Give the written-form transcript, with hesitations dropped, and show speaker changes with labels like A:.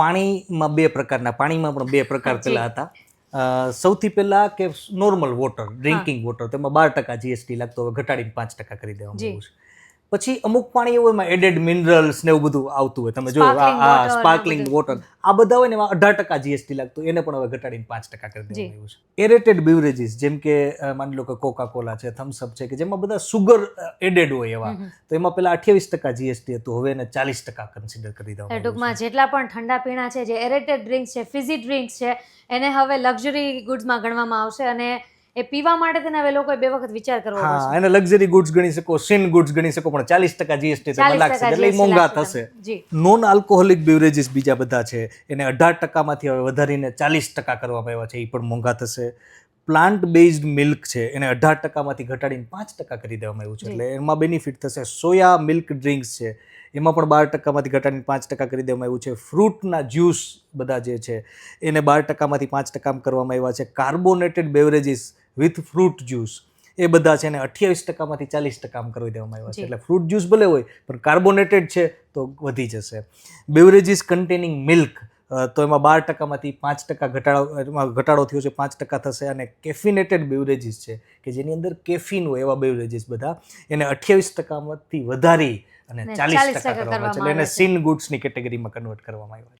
A: પાણીમાં પણ બે પ્રકાર પહેલા હતા. સૌથી પહેલા કે નોર્મલ વોટર, ડ્રિંકિંગ વોટર, તેમાં 12% જીએસટી લાગતો, હવે ઘટાડીને 5% કરી દેવામાં આવ્યું છે. પછી અમુક પાણી એવું એમાં એડેડ મિનરલ્સ ને એવું બધું આવતું હોય, તમે જોયું સ્પાર્કલિંગ વોટર, આ બધા હોય ને એમાં 18% જીએસટી લાગતું, એને પણ હવે ઘટાડીને 5% કરી દેવામાં આવ્યું છે. એરેટેડ બેવરેજીસ જેમ કે માની લો કે કોકા કોલા છે, થમ્સઅપ છે, કે જેમાં બધા સુગર એડેડ હોય એવા, તો એમાં પેલા 28% જીએસટી હતું, હવે એને 40% કન્સિડર કરી દેવામાં.
B: ટૂંકમાં જેટલા પણ ઠંડા પીણા છે, જે એરેટેડ ડ્રિંક્સ છે, ફિઝી ડ્રિંક્સ છે, એને હવે લક્ઝરી ગુડ્સમાં ગણવામાં આવશે અને એ પીવા માટે તેને હવે લોકોએ 2 વખત વિચાર કરવો પડશે.
A: એને લક્ઝરી ગુડ્સ ગણી શકો, સિન ગુડ્સ ગણી શકો, પણ 40% જીએસટી તેમાં લાગશે, એટલે એ મોંઘા થશે. નોન આલ્કોહોલિક બેવરેજીસ બીજા બધા છે, એને 18%માંથી હવે વધારીને 40% કરવામાં આવ્યા છે, એ પણ મોંઘા થશે. પ્લાન્ટ બેઝડ મિલ્ક છે, એને 18%માંથી ઘટાડીને 5% કરી દેવામાં આવ્યું છે, એટલે એમાં બેનિફિટ થશે. સોયા મિલ્ક ડ્રિંક્સ છે, એમાં પણ 12%માંથી ઘટાડીને 5% કરી દેવામાં આવ્યું છે. ફ્રૂટના જ્યુસ બધા જે છે એને 12%માંથી 5% કરવામાં આવ્યા છે. Carbonated beverages with fruit juice એ બધા છે એને 28%માંથી 40% કરી દેવામાં આવ્યા છે, એટલે ફ્રૂટ જ્યુસ ભલે હોય પણ કાર્બોનેટેડ છે તો વધી જશે. બેવરેજીસ કન્ટેનિંગ મિલ્ક, તો એમાં 12%માંથી 5% ઘટાડો થયો છે, 5% થશે. અને કેફિનેટેડ બેવરેજીસ છે કે જેની અંદર કેફીન હોય એવા બેવરેજીસ બધા, એને 28%માંથી વધારી અને 40% કરવામાં આવે છે, એટલે એને સિન ગુડ્સની કેટેગરીમાં કન્વર્ટ કરવામાં આવ્યા છે.